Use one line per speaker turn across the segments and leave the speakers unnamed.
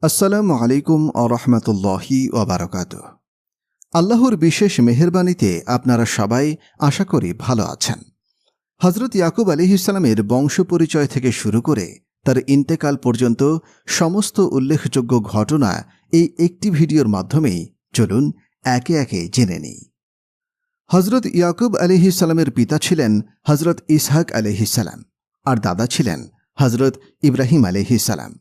আসসালামু আলাইকুম আরহামতুল্লাহি ওয়াবারাকাতুহ। আল্লাহর বিশেষ মেহেরবানিতে আপনারা সবাই আশা করি ভালো আছেন। হজরত ইয়াকুব আলাইহিসসালামের বংশ পরিচয় থেকে শুরু করে তার ইন্তেকাল পর্যন্ত সমস্ত উল্লেখযোগ্য ঘটনা এই একটি ভিডিওর মাধ্যমেই চলুন একে একে জেনে নিই। হজরত ইয়াকুব আলাইহিসসালামের পিতা ছিলেন হজরত ইসহাক আলাইহিসসালাম, আর দাদা ছিলেন হজরত ইব্রাহিম আলাইহিসসালাম।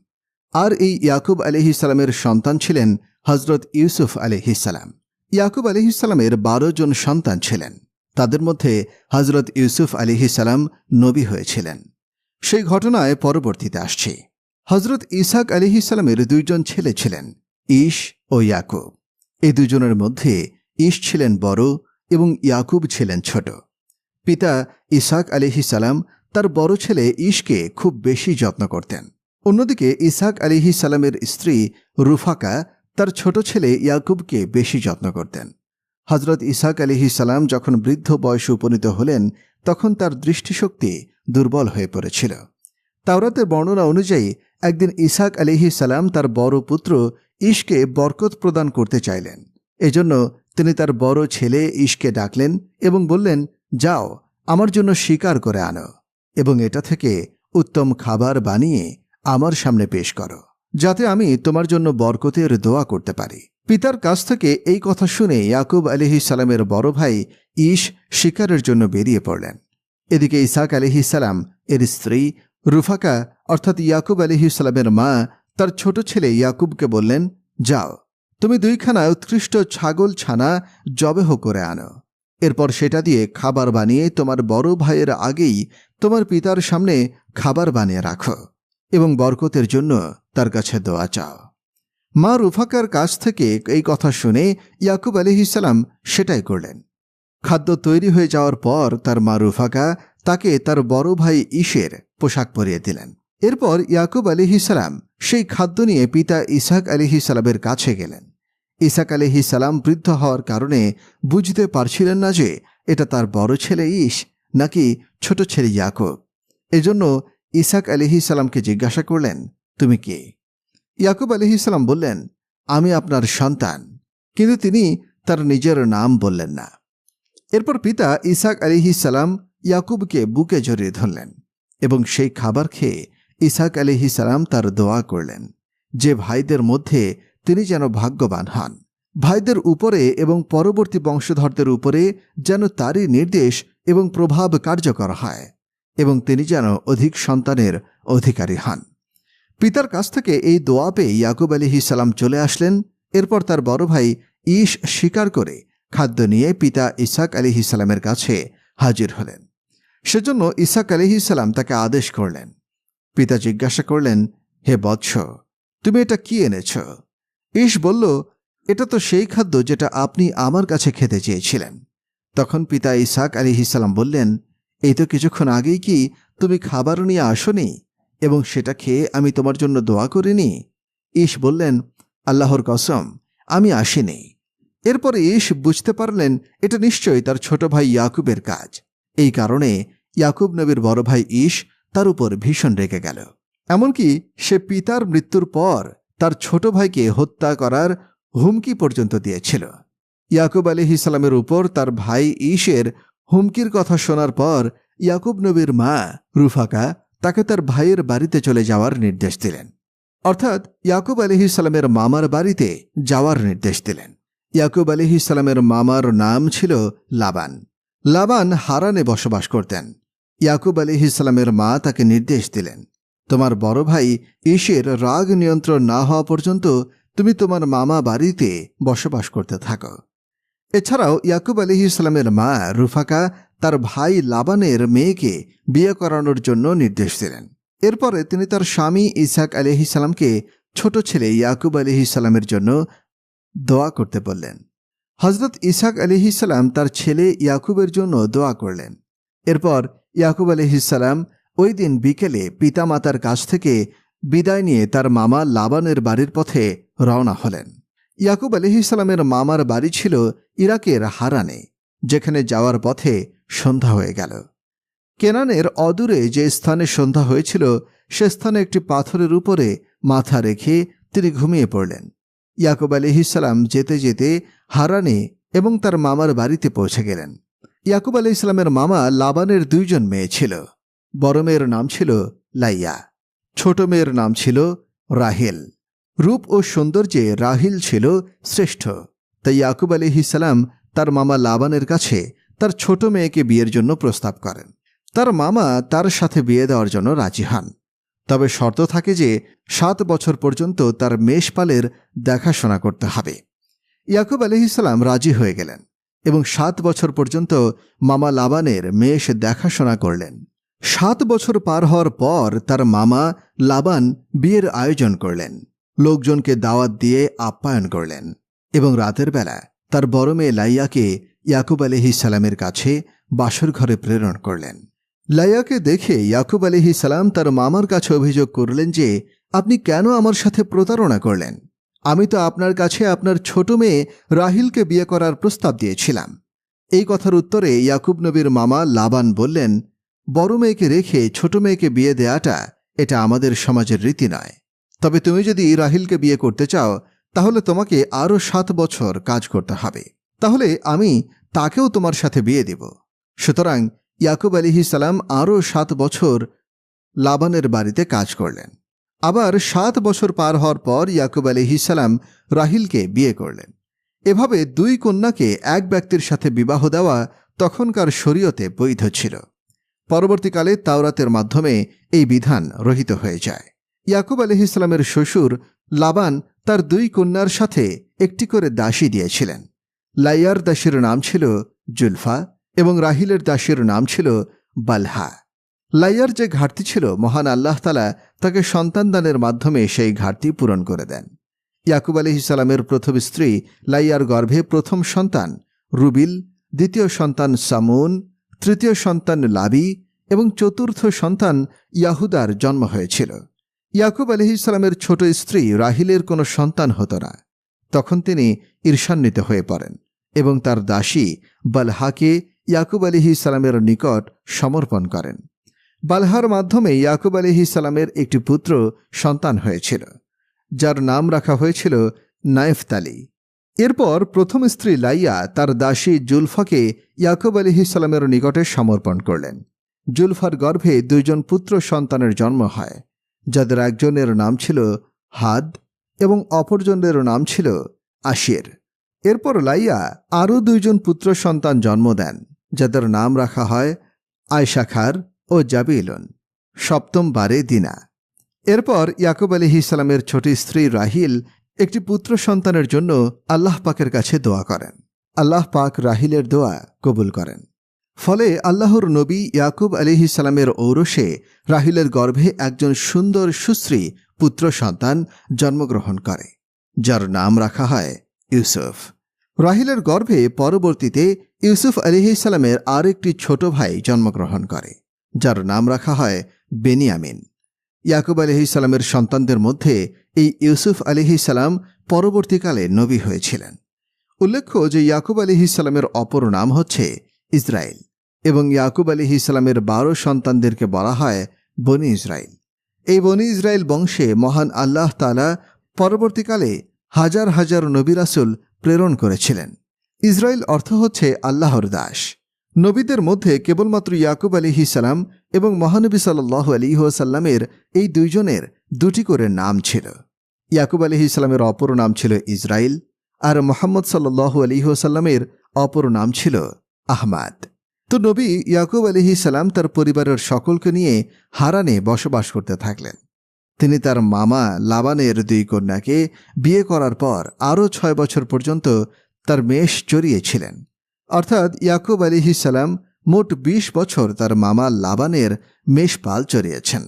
আর এই ইয়াকুব আলাইহিসসালামের সন্তান ছিলেন হজরত ইউসুফ আলাইহিসসালাম। ইয়াকুব আলাইহিসসালামের 12 জন সন্তান ছিলেন। তাদের মধ্যে হজরত ইউসুফ আলাইহিসসালাম নবী হয়েছিলেন। সেই ঘটনায় পরবর্তীতে আসছে। হজরত ইসহাক আলাইহিসসালামের 2 জন ছেলে ছিলেন, ইশ ও ইয়াকুব। এই দুজনের মধ্যে ইশ ছিলেন বড় এবং ইয়াকুব ছিলেন ছোট। পিতা ইসহাক আলাইহিসসালাম তার বড় ছেলে ইশকে খুব বেশি যত্ন করতেন। অন্যদিকে ইসহাক আলাইহিসসালামের স্ত্রী রুফাকা তার ছোট ছেলে ইয়াকুবকে বেশি যত্ন করতেন। হজরত ইসহাক আলাইহিসসালাম যখন বৃদ্ধ বয়সে উপনীত হলেন তখন তার দৃষ্টিশক্তি দুর্বল হয়ে পড়েছিল। তাওরাতের বর্ণনা অনুযায়ী একদিন ইসহাক আলাইহিসসালাম তার বড় পুত্র ইশকে বরকত প্রদান করতে চাইলেন। এজন্য তিনি তার বড় ছেলে ইশকে ডাকলেন এবং বললেন, যাও, আমার জন্য শিকার করে আনো এবং এটা থেকে উত্তম খাবার বানিয়ে আমার সামনে পেশ করো, যাতে আমি তোমার জন্য বরকতের দোয়া করতে পারি। পিতার কাছ থেকে এই কথা শুনে ইয়াকুব আলাইহিসসালামের বড় ভাই ইশ শিকারের জন্য বেরিয়ে পড়লেন। এদিকে ইসহাক আলাইহিসসালাম এর স্ত্রী রুফাকা অর্থাৎ ইয়াকুব আলাইহিসসালামের মা তার ছোট ছেলে ইয়াকুবকে বললেন, যাও, তুমি 2খানা উৎকৃষ্ট ছাগল ছানা জবেহ করে আনো। এরপর সেটা দিয়ে খাবার বানিয়ে তোমার বড় ভাইয়ের আগেই তোমার পিতার সামনে খাবার বানিয়ে রাখো এবং বরকতের জন্য তার কাছে দোয়া চাও। মা রুফাকার কাছ থেকে এই কথা শুনে ইয়াকুব আলাইহিসসালাম সেটাই করলেন। খাদ্য তৈরি হয়ে যাওয়ার পর তার মা রুফাকা তাকে তার বড় ভাই ইশের পোশাক পরিয়ে দিলেন। এরপর ইয়াকুব আলাইহিসসালাম সেই খাদ্য নিয়ে পিতা ইসহাক আলাইহিসসালামের কাছে গেলেন। ইসহাক আলাইহিসসালাম বৃদ্ধ হওয়ার কারণে বুঝতে পারছিলেন না যে এটা তার বড় ছেলে ইশ নাকি ছোট ছেলে ইয়াকুব। এজন্য ইসহাক আলাইহিসসালামকে জিজ্ঞাসা করলেন, তুমি কে? ইয়াকুব আলাইহিসসালাম বললেন, আমি আপনার সন্তান। কিন্তু তিনি তার নিজের নাম বললেন না। এরপর পিতা ইসহাক আলাইহিসসালাম ইয়াকুবকে বুকে জড়িয়ে ধরলেন এবং সেই খাবার খেয়ে ইসহাক আলাইহিসসালাম তার দোয়া করলেন যে ভাইদের মধ্যে তিনি যেন ভাগ্যবান হন। ভাইদের উপরে এবং পরবর্তী বংশধরদের উপরে যেন তারই নির্দেশ এবং প্রভাব কার্যকর হয় এবং তিনি যেন অধিক সন্তানের অধিকারী হন। পিতার কাছ থেকে এই দোয়া পেয়ে ইয়াকুব আলাইহিসসালাম চলে আসলেন। এরপর তার বড় ভাই ইশ শিকার করে খাদ্য নিয়ে পিতা ইসহাক আলাইহিসসালামের কাছে হাজির হলেন। সেজন্য ইসহাক আলাইহিসসালাম তাকে আদেশ করলেন। পিতা জিজ্ঞাসা করলেন, হে বৎস, তুমি এটা কি এনেছ? ইশ বলল, এটা তো সেই খাদ্য যেটা আপনি আমার কাছে খেতে চেয়েছিলেন। তখন পিতা ইসহাক আলাইহিসসালাম বললেন, এই তো কিছুক্ষণ আগেই কি তুমি খাবার নিয়ে আসোনি এবং সেটা খেয়ে আমি তোমার জন্য দোয়া করিনি? ইশ বললেন, আল্লাহর কসম, আমি আসিনি। এরপরে ইশ বুঝতে পারলেন এটা নিশ্চয়ই তার ছোট ভাই ইয়াকুবের কাজ। এই কারণে ইয়াকুব নবীর বড় ভাই ইশ তার উপর ভীষণ রেগে গেল। এমনকি সে পিতার মৃত্যুর পর তার ছোট ভাইকে হত্যা করার হুমকি পর্যন্ত দিয়েছিল। ইয়াকুব আলাইহিসসালামের উপর তার ভাই ইশের হুমকির কথা শোনার পর ইয়াকুব নবীর মা রুফাকা তাকে তার ভাইয়ের বাড়িতে চলে যাওয়ার নির্দেশ দিলেন, অর্থাৎ ইয়াকুব আলাইহিসসালামের মামার বাড়িতে যাওয়ার নির্দেশ দিলেন। ইয়াকুব আলাইহিসসালামের মামার নাম ছিল লাবান। লাবান হারানে বসবাস করতেন। ইয়াকুব আলাইহিসসালামের মা তাকে নির্দেশ দিলেন, তোমার বড় ভাই ইশের রাগ নিয়ন্ত্রণ না হওয়া পর্যন্ত তুমি তোমার মামা বাড়িতে বসবাস করতে থাকো। এছাড়াও ইয়াকুব আলাইহিসসালামের মা রুফাকা তার ভাই লাবানের মেয়েকে বিয়ে করানোর জন্য নির্দেশ দিলেন। এরপরে তিনি তার স্বামী ইসহাক আলাইহিসসালামকে ছোট ছেলে ইয়াকুব আলাইহিসসালামের জন্য দোয়া করতে বললেন। হজরত ইসহাক আলাইহিসসালাম তার ছেলে ইয়াকুবের জন্য দোয়া করলেন। এরপর ইয়াকুব আলাইহিসসালাম ওই দিন বিকেলে পিতামাতার কাছ থেকে বিদায় নিয়ে তার মামা লাবানের বাড়ির পথে রওনা হলেন। ইয়াকুব আলাইহিসসালামের মামার বাড়ি ছিল ইরাকের হারানে, যেখানে যাওয়ার পথে সন্ধ্যা হয়ে গেল। কেনানের অদূরে যে স্থানে সন্ধ্যা হয়েছিল সে স্থানে একটি পাথরের উপরে মাথা রেখে তিনি ঘুমিয়ে পড়লেন। ইয়াকুব আলাইহিসসালাম যেতে যেতে হারানে এবং তার মামার বাড়িতে পৌঁছে গেলেন। ইয়াকুব আলাইহিসসালামের মামা লাবানের 2 জন মেয়ে ছিল। বড় মেয়ের নাম ছিল লাইয়া, ছোট মেয়ের নাম ছিল রাহেল। রূপ ও সৌন্দর্যে রাহিল ছিল শ্রেষ্ঠ। তাই ইয়াকুব আলাইহিসসালাম তার মামা লাবানের কাছে তার ছোট মেয়েকে বিয়ের জন্য প্রস্তাব করেন। তার মামা তার সাথে বিয়ে দেওয়ার জন্য রাজি হন। তবে শর্ত থাকে যে 7 বছর পর্যন্ত তার মেষপালের দেখাশোনা করতে হবে। ইয়াকুব আলাইহিসসালাম রাজি হয়ে গেলেন এবং 7 বছর পর্যন্ত মামা লাবানের মেষ দেখাশোনা করলেন। 7 বছর পার হওয়ার পর তার মামা লাবান বিয়ের আয়োজন করলেন, লোকজনকে দাওয়াত দিয়ে আপ্যায়ন করলেন এবং রাতের বেলা তার বড় মেয়ে লাইয়াকে ইয়াকুব আলাইহিসসালামের কাছে বাসর ঘরে প্রেরণ করলেন। লাইয়াকে দেখে ইয়াকুব আলাইহিসসালাম তার মামার কাছে অভিযোগ করলেন যে, আপনি কেন আমার সাথে প্রতারণা করলেন? আমি তো আপনার কাছে আপনার ছোট মেয়ে রাহিলকে বিয়ে করার প্রস্তাব দিয়েছিলাম। এই কথার উত্তরে ইয়াকুব নবীর মামা লাবান বললেন, বড় মেয়েকে রেখে ছোট মেয়েকে বিয়ে দেয়াটা এটা আমাদের সমাজের রীতি নয়। তবে তুমি যদি রাহিলকে বিয়ে করতে চাও তাহলে তোমাকে আরও 7 বছর কাজ করতে হবে, তাহলে আমি তাকেও তোমার সাথে বিয়ে দেব। সুতরাং ইয়াকুব আলাইহিসসালাম আরও 7 বছর লাবানের বাড়িতে কাজ করলেন। আবার 7 বছর পার হওয়ার পর ইয়াকুব আলাইহিসসালাম রাহিলকে বিয়ে করলেন। এভাবে 2 কন্যাকে এক ব্যক্তির সাথে বিবাহ দেওয়া তখনকার শরীয়তে বৈধ ছিল। পরবর্তীকালে তাওরাতের মাধ্যমে এই বিধান রহিত হয়ে যায়। ইয়াকুব আলাইহিসসালামের শ্বশুর লাবান তার 2 কন্যার সাথে একটি করে দাসী দিয়েছিলেন। লাইয়ার দাসীর নাম ছিল জুলফা এবং রাহিলের দাসীর নাম ছিল বালহা। লাইয়ার যে ঘাটতি ছিল, মহান আল্লাহ তাআলা তাকে সন্তান দানের মাধ্যমে সেই ঘাটতি পূরণ করে দেন। ইয়াকুব আলাইহিসসালামের প্রথম স্ত্রী লাইয়ার গর্ভে প্রথম সন্তান রুবিল, দ্বিতীয় সন্তান সামুন, তৃতীয় সন্তান লাবি এবং চতুর্থ সন্তান ইয়াহুদার জন্ম হয়েছিল। ইয়াকুব আলাইহিসসালামের ছোট স্ত্রী রাহিলের কোনো সন্তান হতো না। তখন তিনি ঈর্ষান্বিত হয়ে পড়েন এবং তার দাসী বালহাকে ইয়াকুব আলাইহিসসালামের নিকট সমর্পণ করেন। বালহার মাধ্যমে ইয়াকুব আলাইহিসসালামের একটি পুত্র সন্তান হয়েছিল, যার নাম রাখা হয়েছিল নাইফতালি। এরপর প্রথম স্ত্রী লাইয়া তার দাসী জুলফাকে ইয়াকুব আলাইহিসসালামের নিকটে সমর্পণ করলেন। জুলফার গর্ভে 2 জন পুত্র সন্তানের জন্ম হয়, যাদের একজনের নাম ছিল হাদ এবং অপরজনের নাম ছিল আশির। এরপর লাইয়া আরও 2 জন পুত্র সন্তান জন্ম দেন, যাদের নাম রাখা হয় আয়শাখার ও জাবিলুন, সপ্তম বারে দিনা। এরপর ইয়াকুব আলাইহিসসালামের ছোট স্ত্রী রাহিল একটি পুত্র সন্তানের জন্য আল্লাহ পাকের কাছে দোয়া করেন। আল্লাহ পাক রাহিলের দোয়া কবুল করেন। ফলে আল্লাহর নবী ইয়াকুব আলাইহিসসালামের ঔরসে রাহিলের গর্ভে একজন সুন্দর সুশ্রী পুত্র সন্তান জন্মগ্রহণ করে, যার নাম রাখা হয় ইউসুফ। রাহিলের গর্ভে পরবর্তীতে ইউসুফ আলাইহিসসালামের আর একটি ছোট ভাই জন্মগ্রহণ করে, যার নাম রাখা হয় বেনিয়ামিন। ইয়াকুব আলাইহিসসালামের সন্তানদের মধ্যে এই ইউসুফ আলাইহিসসালাম পরবর্তীকালে নবী হয়েছিলেন। উল্লেখ্য যে ইয়াকুব আলাইহিসসালামের অপর নাম হচ্ছে ইসরাইল এবং ইয়াকুব আলাইহিসসালামের 12 সন্তানদেরকে বলা হয় বনি ইসরাইল। এই বনি ইসরাইল বংশে মহান আল্লাহ তাআলা পরবর্তীকালে হাজার হাজার নবী রাসূল প্রেরণ করেছিলেন। ইসরাইল অর্থ হচ্ছে আল্লাহর দাস। নবীদের মধ্যে কেবলমাত্র ইয়াকুব আলাইহিসসালাম এবং মহানবী সাল্লাল্লাহু আলাইহি ওয়াসাল্লামের এই 2 জনের 2টি করে নাম ছিল। ইয়াকুব আলাইহিসসালামের অপর নাম ছিল ইসরাইল আর মুহাম্মদ সাল্লাল্লাহু আলাইহি ওয়াসাল্লামের অপর নাম ছিল আহমাদ। তো নবী ইয়াকুব আলাইহিসসালাম তার পরিবারের সকলকে নিয়ে হারানে বসবাস করতে থাকলেন। তিনি তার মামা লাবানের 2 কন্যাকে বিয়ে করার পর আরও 6 বছর পর্যন্ত তার মেষ চড়িয়েছিলেন। অর্থাৎ ইয়াকুব আলাইহিসসালাম মোট 20 বছর তার মামা লাবানের মেষপাল চড়িয়েছেন।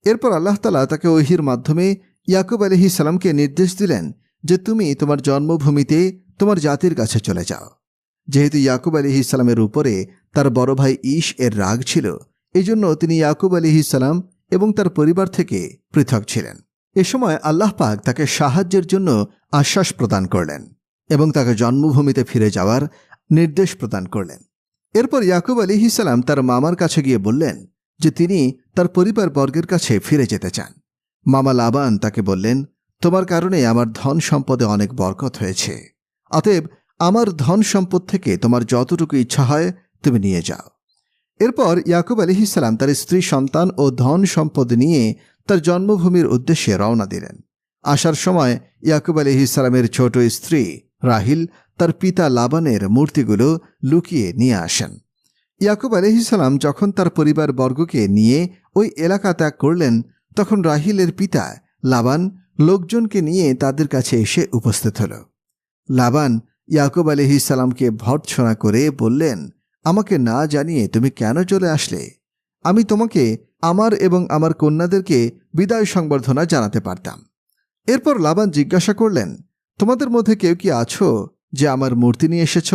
এরপর আল্লাহ তাআলা তাকে ওহীর মাধ্যমে ইয়াকুব আলাইহিসসালামকে নির্দেশ দিলেন যে তুমি তোমার জন্মভূমিতে তোমার জাতির কাছে চলে যাও। যেহেতু ইয়াকুব আলাইহিসসালামের উপরে তার বড় ভাই ঈশ এর রাগ ছিল, এজন্য তিনি ইয়াকুব আলাইহিসসালাম এবং তার পরিবার থেকে পৃথক ছিলেন। এ সময় আল্লাহ পাক তাকে সাহায্যের জন্য আশ্বাস প্রদান করলেন এবং তাকে জন্মভূমিতে ফিরে যাওয়ার নির্দেশ প্রদান করলেন। এরপর ইয়াকুব আলাইহিসসালাম তার মামার কাছে গিয়ে বললেন যে তিনি তার পরিবারবর্গের কাছে ফিরে যেতে চান। মামা লাবান তাকে বললেন, তোমার কারণে আমার ধন সম্পদে অনেক বরকত হয়েছে। অতএব আমার ধন সম্পদ থেকে তোমার যতটুকু ইচ্ছা হয় তুমি নিয়ে যাও। এরপর ইয়াকুব আলাইহিসসালাম তার স্ত্রী সন্তান ও ধন সম্পদ নিয়ে তার জন্মভূমির উদ্দেশ্যে রওনা দিলেন। আসার সময় ইয়াকুব আলাইহিসসালামের ছোট স্ত্রী রাহিল তার পিতা লাবানের মূর্তিগুলো লুকিয়ে নিয়ে আসেন। ইয়াকুব আলাইহিসসালাম যখন তার পরিবারবর্গকে নিয়ে ওই এলাকা ত্যাগ করলেন, তখন রাহিলের পিতা লাবান লোকজনকে নিয়ে তাদের কাছে এসে উপস্থিত হল। লাবান ইয়াকুব আলাইহিসসালামকে ভর্ৎসনা করে বললেন, আমাকে না জানিয়ে তুমি কেন চলে আসলে? আমি তোমাকে আমার এবং আমার কন্যাদেরকে বিদায় সংবর্ধনা জানাতে পারতাম। এরপর লাবান জিজ্ঞাসা করলেন, তোমাদের মধ্যে কেউ কি আছো যে আমার মূর্তি নিয়ে এসেছ?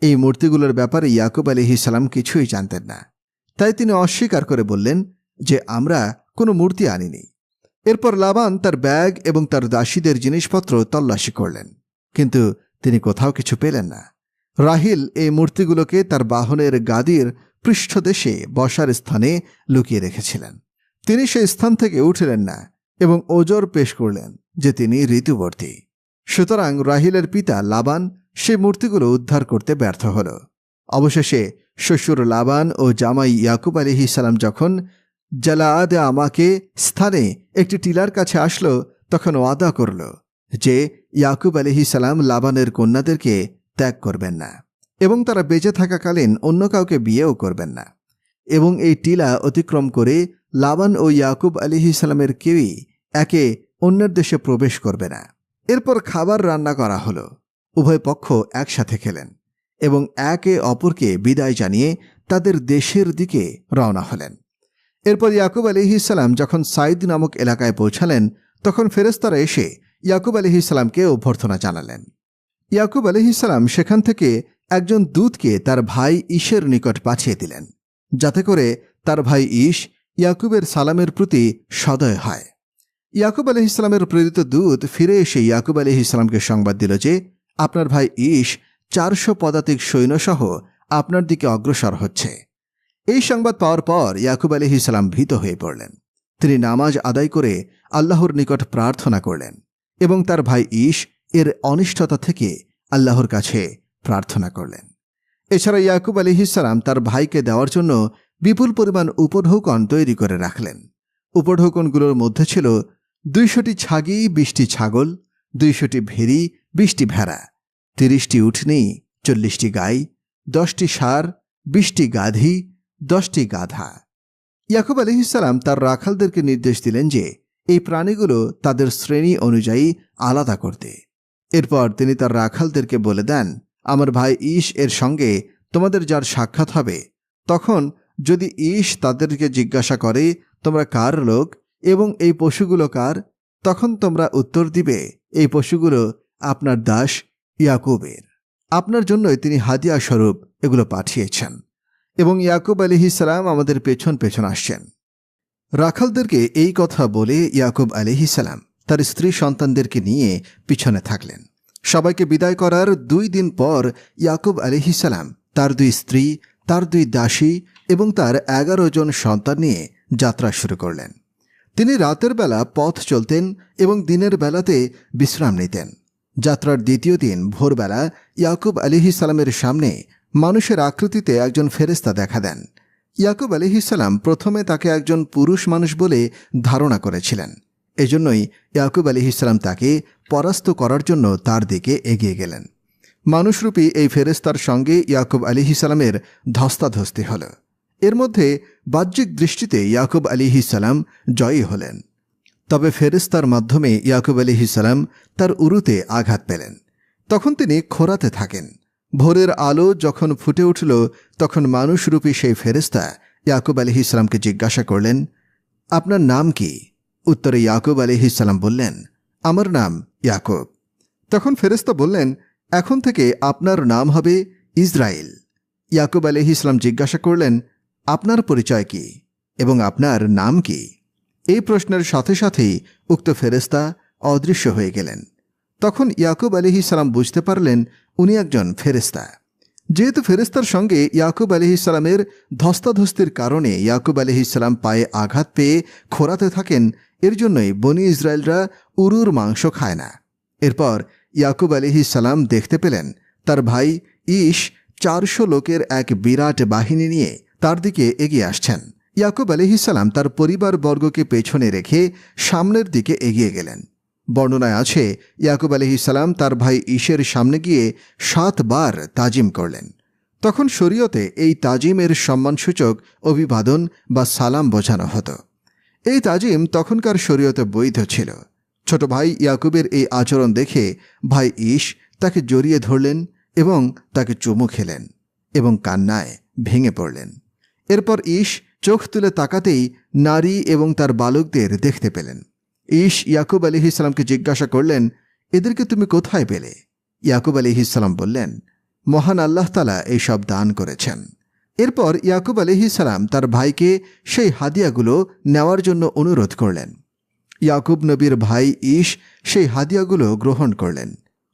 এই মূর্তিগুলোর ব্যাপারে ইয়াকুব আলাইহিসসালাম কিছুই জানতেন না। তাই তিনি অস্বীকার করে বললেন যে আমরা কোনো মূর্তি আনিনি। এরপর লাবান তার ব্যাগ এবং তার দাসীদের জিনিসপত্র তল্লাশি করলেন, কিন্তু তিনি কোথাও কিছু পেলেন না। রাহিল এই মূর্তিগুলোকে তার বাহনের গাদির পৃষ্ঠদেশে বসার স্থানে লুকিয়ে রেখেছিলেন। তিনি সেই স্থান থেকে উঠলেন না এবং ওজর পেশ করলেন যে তিনি ঋতুবর্তী। সুতরাং রাহিলের পিতা লাবান সেই মূর্তিগুলো উদ্ধার করতে ব্যর্থ হল। অবশেষে শ্বশুর লাবান ও জামাই ইয়াকুব আলাইহিসসালাম যখন জালাআদ আমাকে স্থানে একটি টিলার কাছে আসলো, তখন ওয়াদা করল যে ইয়াকুব আলাইহিসসালাম লাবানের কন্যাদেরকে ত্যাগ করবেন না এবং তারা বেঁচে থাকাকালীন অন্য কাউকে বিয়েও করবেন না, এবং এই টিলা অতিক্রম করে লাবান ও ইয়াকুব আলাইহিসসালামের কেউই একে অন্যের দেশে প্রবেশ করবে না। এরপর খাবার রান্না করা হলো। উভয় পক্ষ একসাথে খেলেন এবং একে অপরকে বিদায় জানিয়ে তাদের দেশের দিকে রওনা হলেন। এরপর ইয়াকুব আলাইহিসসালাম যখন সাইদ নামক এলাকায় পৌঁছালেন, তখন ফেরেশতারা এসে ইয়াকুব আলাইহিসসালামকে অভ্যর্থনা জানালেন। ইয়াকুব আলাইহিসসালাম সেখান থেকে একজন দূতকে তার ভাই ঈশের নিকট পাঠিয়ে দিলেন, যাতে করে তার ভাই ঈশ ইয়াকুবের সালামের প্রতি সদয় হয়। ইয়াকুব আলাইহিসসালামের প্রেরিত দূত ফিরে এসে ইয়াকুব আলাইহিসসালামকে সংবাদ দিল যে আপনার ভাই ঈশ 400 পদাতিক সৈন্যসহ আপনার দিকে অগ্রসর হচ্ছে। এই সংবাদ পাওয়ার পর ইয়াকুব আলাইহিসসালাম ভীত হয়ে পড়লেন। তিনি নামাজ আদায় করে আল্লাহর নিকট প্রার্থনা করলেন এবং তার ভাই ঈশ এর অনিষ্টতা থেকে আল্লাহর কাছে প্রার্থনা করলেন। এছাড়া ইয়াকুব আলাইহিসসালাম তার ভাইকে দেওয়ার জন্য বিপুল পরিমাণ উপঢৌকন তৈরি করে রাখলেন। উপঢৌকনগুলোর মধ্যে ছিল 200টি ছাগি, 20টি ছাগল, 200টি ভেড়ি, 20টি ভেড়া, 30টি উটনি, 40টি গাই, 10টি ষাঁড়, 20টি গাধী, 10টি গাধা। ইয়াকুব আলাইহিসসালাম তার রাখালদেরকে নির্দেশ দিলেন যে এই প্রাণীগুলো তাদের শ্রেণী অনুযায়ী আলাদা করতে। এরপর তিনি তার রাখালদেরকে বলে দেন, আমার ভাই ঈশ এর সঙ্গে তোমাদের যার সাক্ষাৎ হবে, তখন যদি ঈশ তাদেরকে জিজ্ঞাসা করে তোমরা কার লোক এবং এই পশুগুলো কার, তখন তোমরা উত্তর দিবে এই পশুগুলো আপনার দাস ইয়াকুবের। আপনার জন্যই তিনি হাদিয়া স্বরূপ এগুলো পাঠিয়েছেন এবং ইয়াকুব আলাইহিসসালাম আমাদের পেছন পেছন আসছেন। রাখালদেরকে এই কথা বলে ইয়াকুব আলাইহিসসালাম তার স্ত্রী সন্তানদেরকে নিয়ে পিছনে থাকলেন। সবাইকে বিদায় করার 2 দিন পর ইয়াকুব আলাইহিসসালাম তার 2 স্ত্রী, তার 2 দাসী এবং তার 11 জন সন্তান নিয়ে যাত্রা শুরু করলেন। তিনি রাতের বেলা পথ চলতেন এবং দিনের বেলাতে বিশ্রাম নিতেন। যাত্রার দ্বিতীয় দিন ভোরবেলা ইয়াকুব আলাইহিসসালামের সামনে মানুষের আকৃতিতে একজন ফেরেশতা দেখা দেন। ইয়াকুব আলাইহিসসালাম প্রথমে তাকে একজন পুরুষ মানুষ বলে ধারণা করেছিলেন। এজন্যই ইয়াকুব আলাইহিসসালাম তাকে পরাস্ত করার জন্য তার দিকে এগিয়ে গেলেন। মানুষরূপী এই ফেরেশতার সঙ্গে ইয়াকুব আলাইহিসসালামের ধস্তাধস্তি হল। এর মধ্যে বাহ্যিক দৃষ্টিতে ইয়াকুব আলাইহিসসালাম জয়ী হলেন, তবে ফেরেশতার মাধ্যমে ইয়াকুব আলাইহিসসালাম তার উরুতে আঘাত পেলেন। তখন তিনি খোঁড়াতে থাকেন। ভোরের আলো যখন ফুটে উঠল, তখন মানুষরূপী সেই ফেরেশতা ইয়াকুব আলাইহিসসালামকে জিজ্ঞাসা করলেন, আপনার নাম কি? উত্তরে ইয়াকুব আলাইহিসসালাম বললেন, আমার নাম ইয়াকুব। তখন ফেরেশতা বললেন, এখন থেকে আপনার নাম হবে ইসরাইল। ইয়াকুব আলাইহিসসালাম জিজ্ঞাসা করলেন, আপনার পরিচয় কি এবং আপনার নাম কি? এই প্রশ্নের সাথে সাথেই উক্ত ফেরেশতা অদৃশ্য হয়ে গেলেন। তখন ইয়াকুব আলাইহিসসালাম বুঝতে পারলেন উনি একজন ফেরেশতা। যেহেতু ফেরেশতার সঙ্গে ইয়াকুব আলাইহিসসালামের ধস্তাধস্তির কারণে ইয়াকুব আলাইহিসসালাম পায়ে আঘাত পেয়ে খোঁড়াতে থাকেন, এর জন্যই বনি ইসরায়েলরা উরুর মাংস খায় না। এরপর ইয়াকুব আলাইহিস সালাম দেখতে পেলেন তার ভাই ইশ 400 লোকের এক বিরাট বাহিনী নিয়ে তার দিকে এগিয়ে আসছেন। ইয়াকুব আলাইহিস সালাম তার পরিবারবর্গকে পেছনে রেখে সামনের দিকে এগিয়ে গেলেন। বর্ণনায় আছে ইয়াকুব আলাইহিস সালাম তার ভাই ইশের সামনে গিয়ে 7 বার তাজিম করলেন। তখন শরীয়তে এই তাজিমের সম্মানসূচক অভিবাদন বা সালাম বোঝানো হতো। এই তাজিম তখনকার শরীয়তে বৈধ ছিল। ছোট ভাই ইয়াকুবের এই আচরণ দেখে ভাই ইশ তাকে জড়িয়ে ধরলেন এবং তাকে চুমু খেলেন এবং কান্নায় ভেঙে পড়লেন। এরপর ইশ চোখ তুলে তাকাতেই নারী এবং তার বালকদের দেখতে পেলেন। ইশ ইয়াকুব আলাইহিস সালামকে জিজ্ঞাসা করলেন, এদেরকে তুমি কোথায় পেলে? ইয়াকুব আলাইহিস সালাম বললেন, মহান আল্লাহ তাআলা এইসব দান করেছেন। এরপর ইয়াকুব আলাইহিস সালাম তার ভাইকে সেই হাদিয়াগুলো নেওয়ার জন্য অনুরোধ করলেন। ইয়াকুব নবীর ভাই ইশ সেই হাদিয়াগুলো গ্রহণ করলেন।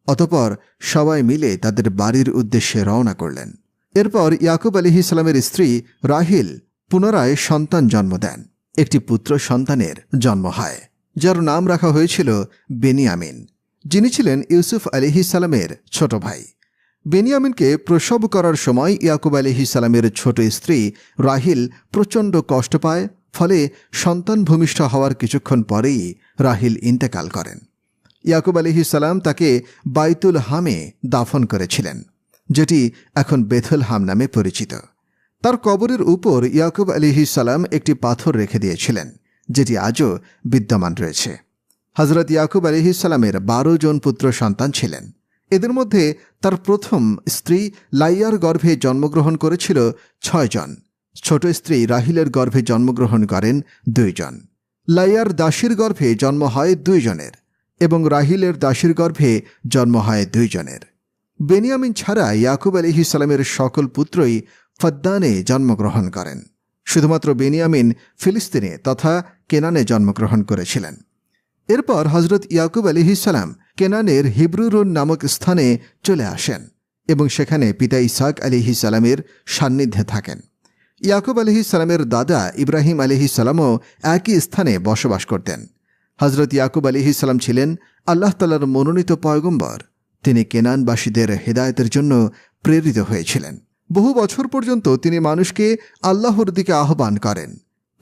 অতঃপর সবাই মিলে তাদের বাড়ির উদ্দেশ্যে রওনা করলেন। এরপর ইয়াকুব আলাইহিস সালামের স্ত্রী রাহিল পুনরায় সন্তান জন্ম দেন। একটি পুত্র সন্তানের জন্ম হয়, যার নাম রাখা হয়েছিল বেনিয়ামিন, যিনি ছিলেন ইউসুফ আলাইহিস সালামের ছোট ভাই। বেনিয়ামিনকে প্রসব করার সময় ইয়াকুব আলাইহিস সালামের ছোট স্ত্রী রাহিল প্রচণ্ড কষ্ট পায়। ফলে সন্তান ভূমিষ্ঠ হওয়ার কিছুক্ষণ পরেই রাহিল ইন্তেকাল করেন। ইয়াকুব আলাইহিস সালাম তাকে বাইতুল হামে দাফন করেছিলেন, যেটি এখন বেথলহাম নামে পরিচিত। তার কবরের উপর ইয়াকুব আলাইহিস সালাম একটি পাথর রেখে দিয়েছিলেন, যেটি আজও বিদ্যমান রয়েছে। হযরত ইয়াকুব আলাইহিস সালামের 12 জন পুত্র সন্তান ছিলেন। এদের মধ্যে তার প্রথম স্ত্রী লাইয়ার গর্ভে জন্মগ্রহণ করেছিল 6 জন। ছোট স্ত্রী রাহিলের গর্ভে জন্মগ্রহণ করেন 2 জন। লাইয়ার দাসীর গর্ভে জন্ম হয় 2 জনের এবং রাহিলের দাসীর গর্ভে জন্ম হয় 2 জনের। বেনিয়ামিন ছাড়া ইয়াকুব আলাইহিস সালামের সকল পুত্রই ফদ্দানে জন্মগ্রহণ করেন। শুধুমাত্র বেনিয়ামিন ফিলিস্তিনে তথা কেনানে জন্মগ্রহণ করেছিলেন। এরপর হযরত ইয়াকুব আলাইহিস সালাম কেনানের হিব্রুরুন নামক স্থানে চলে আসেন এবং সেখানে পিতা ইসহাক আলাইহিস সালামের সান্নিধ্যে থাকেন। ইয়াকুব আলাইহিস সালামের দাদা ইব্রাহিম আলাইহিস সালামও একই স্থানে বসবাস করতেন। হযরত ইয়াকুব আলাইহিস সালাম ছিলেন আল্লাহ তাআলার মনোনীত পয়গম্বর। তিনি কেনানবাসীদের হেদায়েতের জন্য প্রেরিত হয়েছিলেন। বহু বছর পর্যন্ত তিনি মানুষকে আল্লাহর দিকে আহ্বান করেন।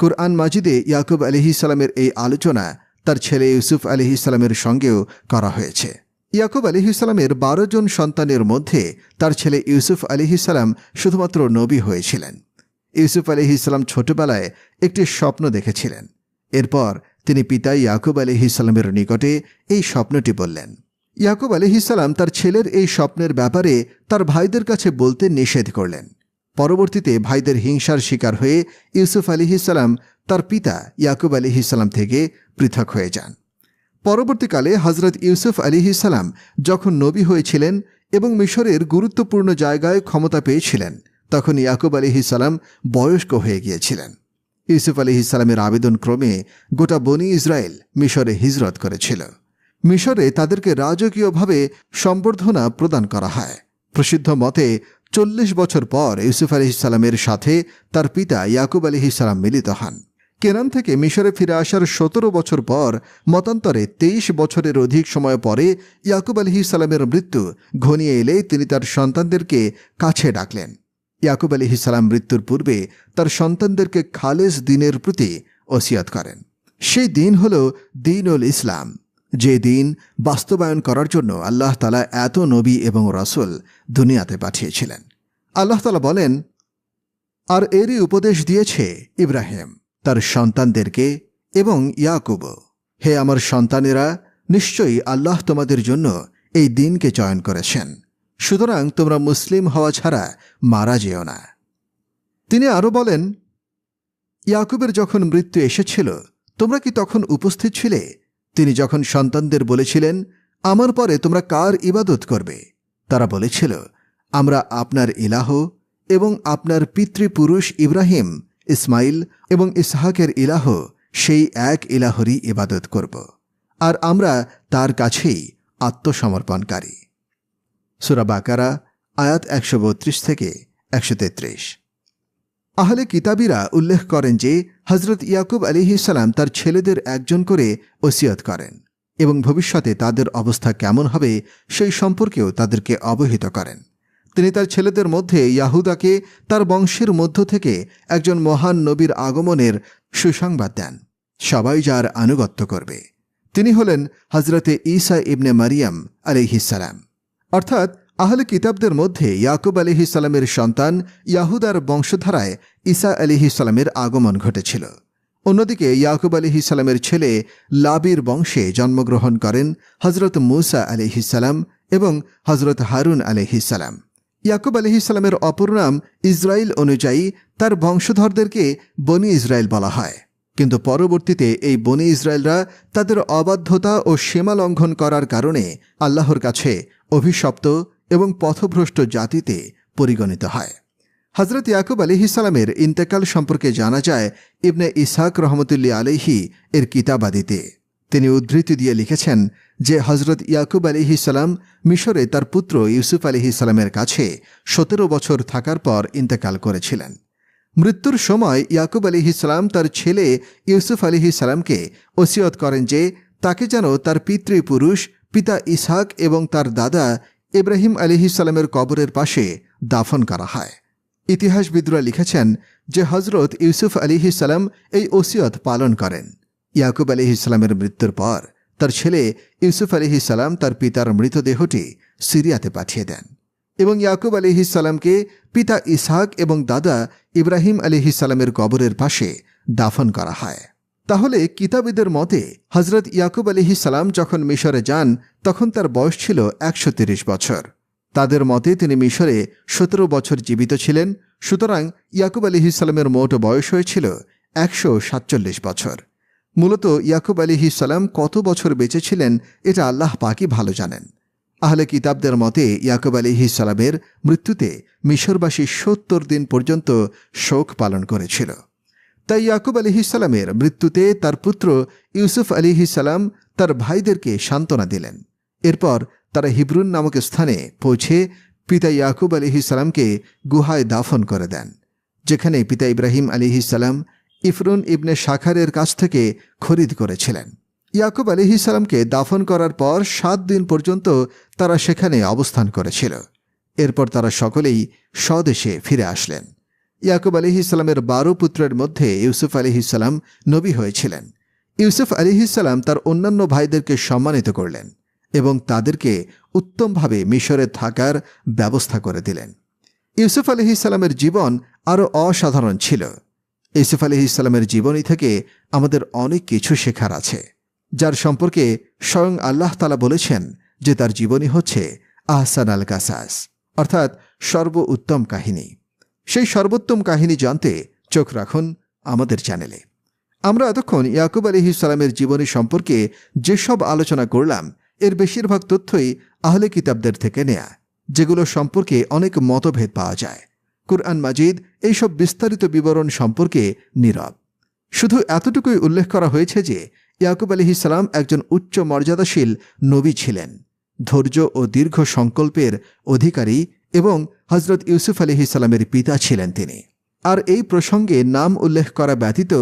কুরআন মাজিদে ইয়াকুব আলাইহিস সালামের এই আলোচনা তার ছেলে ইউসুফ আলাইহিস সালামের সঙ্গেও করা হয়েছে। ইয়াকুব আলাইহিস সালামের 12 জন সন্তানের মধ্যে তার ছেলে ইউসুফ আলাইহিস সালাম শুধুমাত্র নবী হয়েছিলেন। ইউসুফ আলাইহিস সালাম ছোটবেলায় একটি স্বপ্ন দেখেছিলেন। এরপর তিনি পিতা ইয়াকুব আলাইহিস সালামের নিকটে এই স্বপ্নটি বললেন। ইয়াকুব আলাইহিস সালাম তার ছেলের এই স্বপ্নের ব্যাপারে তার ভাইদের কাছে বলতে নিষেধ করলেন। পরবর্তীতে ভাইদের হিংসার শিকার হয়ে ইউসুফ আলাইহিস সালাম তার পিতা ইয়াকুব আলাইহিস সালাম থেকে পৃথক হয়ে যান। পরবর্তীকালে হযরত ইউসুফ আলাইহিস সালাম যখন নবী হয়েছিলেন এবং মিশরের গুরুত্বপূর্ণ জায়গায় ক্ষমতা পেয়েছিলেন, তখন ইয়াকুব আলাইহিস সালাম বয়স্ক হয়ে গিয়েছিলেন। ইউসুফ আলাইহিস সালামের আবেদন ক্রমে গোটা বনি ইসরায়েল মিশরে হিজরত করেছিল। মিশরে তাদেরকে রাজকীয়ভাবে সম্বর্ধনা প্রদান করা হয়। প্রসিদ্ধ মতে 40 বছর পর ইউসুফ আলাইহিস সালামের সাথে তার পিতা ইয়াকুব আলাইহিস সালাম মিলিত হন। কেনান থেকে মিশরে ফিরে আসার 17 বছর পর মতান্তরে 23 বছরের অধিক সময় পরে ইয়াকুব আলাইহিস সালামের মৃত্যু ঘনিয়ে এলে তিনি তার সন্তানদেরকে কাছে ডাকলেন। ইয়াকুব আলাইহিস সালাম মৃত্যুর পূর্বে তার সন্তানদেরকে খালেস দ্বীনের প্রতি ওসিয়ত করেন। সেই দিন হল দ্বীনুল ইসলাম, যে দিন বাস্তবায়ন করার জন্য আল্লাহ তাআলা এত নবী এবং রাসূল দুনিয়াতে পাঠিয়েছিলেন। আল্লাহ তাআলা বলেন, আর এরই উপদেশ দিয়েছে ইব্রাহিম তার সন্তানদেরকে এবং ইয়াকুব, হে আমার সন্তানেরা, নিশ্চয়ই আল্লাহ তোমাদের জন্য এই দিনকে চয়ন করেছেন, সুতরাং তোমরা মুসলিম হওয়া ছাড়া মারা যেও না। তিনি আরও বলেন, ইয়াকুবের যখন মৃত্যু এসেছিল তোমরা কি তখন উপস্থিত ছিলে? তিনি যখন সন্তানদের বলেছিলেন, আমার পরে তোমরা কার ইবাদত করবে? তারা বলেছিল, আমরা আপনার ইলাহ এবং আপনার পিতৃপুরুষ ইব্রাহিম, ইসমাইল এবং ইসহাকের ইলাহ, সেই এক ইলাহরই ইবাদত করব, আর আমরা তার কাছেই আত্মসমর্পণকারী। সূরা বাকারা আয়াত 132 থেকে 133। আহলে কিতাবীরা উল্লেখ করেন যে হজরত ইয়াকুব আলাইহিসসালাম তার ছেলেদের একজন করে ওসিয়ত করেন এবং ভবিষ্যতে তাদের অবস্থা কেমন হবে সেই সম্পর্কেও তাদেরকে অবহিত করেন। তিনি তার ছেলেদের মধ্যে ইয়াহুদাকে তার বংশের মধ্য থেকে একজন মহান নবীর আগমনের সুসংবাদ দেন, সবাই যার আনুগত্য করবে। তিনি হলেন হজরতে ঈসা ইবনে মারিয়াম আলাইহিসসালাম। অর্থাৎ আহলে কিতাবদের মধ্যে ইয়াকুব আলাইহিসসালামের সন্তান ইয়াহুদার বংশধারায় ঈসা আলাইহিসসালামের আগমন ঘটেছিল। অন্যদিকে ইয়াকুব আলাইহিসসালামের ছেলে লাবির বংশে জন্মগ্রহণ করেন হজরত মূসা আলাইহিসসালাম এবং হজরত হারুন আলাইহিসসালাম। ইয়াকুব আলাইহিসসালামের অপর নাম ইসরাইল অনুযায়ী তার বংশধরদেরকে বনি ইসরায়েল বলা হয়, কিন্তু পরবর্তীতে এই বনি ইসরায়েলরা তাদের অবাধ্যতা ও সীমা লঙ্ঘন করার কারণে আল্লাহর কাছে অভিশপ্ত এবং পথভ্রষ্ট জাতিতে পরিগণিত হয়। হজরত ইয়াকুব আলাইহিসসালামের ইন্তেকাল সম্পর্কে জানা যায় ইবনে ইসহাক রহমতুল্লাহ আলাইহি এর কিতাবাদিতে। তিনি উদ্ধৃতি দিয়ে লিখেছেন যে হজরত ইয়াকুব আলাইহিসসালাম মিশরে তার পুত্র ইউসুফ আলাইহিসসালামের কাছে 17 বছর থাকার পর ইন্তেকাল করেছিলেন। মৃত্যুর সময় ইয়াকুব আলাইহিসসালাম তার ছেলে ইউসুফ আলাইহিসসালামকে ওসিয়ত করেন যে তাকে যেন তার পিতৃপুরুষ পিতা ইসহাক এবং তার দাদা ইব্রাহিম আলাইহিসসালামের কবরের পাশে দাফন করা হয়। ইতিহাসবিদরা লিখেছেন যে হজরত ইউসুফ আলাইহিসসালাম এই ওসিয়ত পালন করেন। ইয়াকুব আলাইহিসসালামের মৃত্যুর পর তার ছেলে ইউসুফ আলাইহিসসালাম তার পিতার মৃতদেহটি সিরিয়াতে পাঠিয়ে দেন এবং ইয়াকুব আলাইহিসসালামকে পিতা ইসহাক এবং দাদা ইব্রাহিম আলাইহিসসালামের কবরের পাশে দাফন করা হয়। তাহলে কিতাবীদের মতে হজরত ইয়াকুব আলাইহিসসালাম যখন মিশরে যান তখন তার বয়স ছিল 130 বছর। তাদের মতে তিনি মিশরে 17 বছর জীবিত ছিলেন, সুতরাং ইয়াকুব আলাইহিসসালামের মোট বয়স হয়েছিল 147 বছর। মূলত ইয়াকুব আলাইহিসসালাম কত বছর বেঁচে ছিলেন এটা আল্লাহ পাকই ভালো জানেন। আহলে কিতাবদের মতে ইয়াকুব আলাইহিসসালামের মৃত্যুতে মিশরবাসী 70 দিন পর্যন্ত শোক পালন করেছিল। তাই ইয়াকুব আলাইহিসসালামের মৃত্যুতে তার পুত্র ইউসুফ আলাইহিসসালাম তার ভাইদেরকে সান্ত্বনা দিলেন। এরপর তারা হিব্রুন নামক স্থানে পৌঁছে পিতা ইয়াকুব আলাইহিসসালামকে গুহায় দাফন করে দেন, যেখানে পিতা ইব্রাহিম আলাইহিসসালাম ইফরুন ইবনে শাখারের কাছ থেকে খরিদ করেছিলেন। ইয়াকুব আলাইহিসসালামকে দাফন করার পর 7 দিন পর্যন্ত তারা সেখানে অবস্থান করেছিল। এরপর তারা সকলেই স্বদেশে ফিরে আসলেন। ইয়াকুব আলাইহিসসালামের 12 পুত্রের মধ্যে ইউসুফ আলাইহিসসালাম নবী হয়েছিলেন। ইউসুফ আলাইহিসসালাম তার অন্যান্য ভাইদেরকে সম্মানিত করলেন এবং তাদেরকে উত্তমভাবে মিশরে থাকার ব্যবস্থা করে দিলেন। ইউসুফ আলাইহিসসালামের জীবন আরও অসাধারণ ছিল। ইউসুফ আলাইহিসসালামের জীবনী থেকে আমাদের অনেক কিছু শেখার আছে, যার সম্পর্কে স্বয়ং আল্লাহ তাআলা বলেছেন যে তার জীবনী হচ্ছে আহসান আল কাসাস, অর্থাৎ সর্বোত্তম কাহিনী। সেই সর্বোত্তম কাহিনী জানতে চোখ রাখুন আমাদের চ্যানেলে। আমরা এতক্ষণ ইয়াকুব আলাইহিসসালামের জীবনী সম্পর্কে যেসব আলোচনা করলাম এর বেশিরভাগ তথ্যই আহলে কিতাবদের থেকে নেয়া, যেগুলো সম্পর্কে অনেক মতভেদ পাওয়া যায়। কুরআন মাজিদ এইসব বিস্তারিত বিবরণ সম্পর্কে নীরব। শুধু এতটুকুই উল্লেখ করা হয়েছে যে ইয়াকুব আলাইহিসসালাম একজন উচ্চ মর্যাদাশীল নবী ছিলেন, ধৈর্য ও দীর্ঘ সংকল্পের অধিকারী এবং হজরত ইউসুফ আলাইহিসসালামের পিতা ছিলেন তিনি। আর এই প্রসঙ্গে নাম উল্লেখ করা ব্যতীত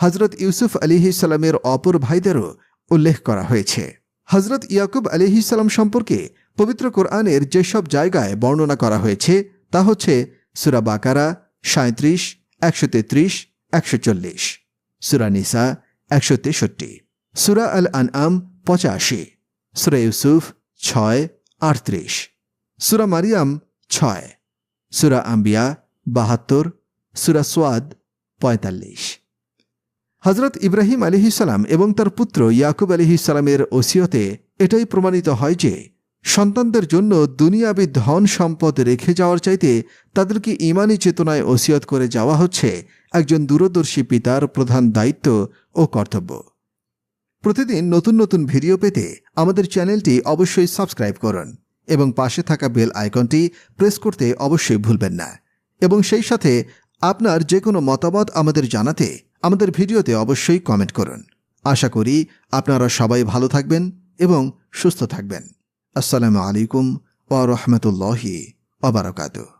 হজরত ইউসুফ আলাইহিসসালামের অপর ভাইদেরও উল্লেখ করা হয়েছে। হজরত ইয়াকুব আলাইহিসসালাম সম্পর্কে পবিত্র কোরআনের যেসব জায়গায় বর্ণনা করা হয়েছে তা হচ্ছে সূরা বাকারা 37, 133, 140, সূরা নিসা 163, সূরা আল আনআম 85, সূরা ইউসুফ 6, 38, সূরা মারিয়াম 6, সূরা আম্বিয়া 72, সূরা সোয়াদ 45। হজরত ইব্রাহিম আলাইহিসসালাম এবং তার পুত্র ইয়াকুব আলাইহিসসালামের ওসিয়তে এটাই প্রমাণিত হয় যে সন্তানদের জন্য দুনিয়াবী ধন সম্পদ রেখে যাওয়ার চাইতে তাদেরকে ঈমানি চেতনায় ওসিয়ত করে যাওয়া হচ্ছে একজন দূরদর্শী পিতার প্রধান দায়িত্ব ও কর্তব্য। প্রতিদিন নতুন নতুন ভিডিও পেতে আমাদের চ্যানেলটি অবশ্যই সাবস্ক্রাইব করুন এবং পাশে থাকা বেল আইকনটি প্রেস করতে অবশ্যই ভুলবেন না। এবং সেই সাথে আপনার যে কোনো মতামত আমাদের জানাতে আমাদের ভিডিওতে অবশ্যই কমেন্ট করুন। আশা করি আপনারা সবাই ভালো থাকবেন এবং সুস্থ থাকবেন। আসসালামু আলাইকুম ওয়া রাহমাতুল্লাহি ওয়া বারাকাতুহু।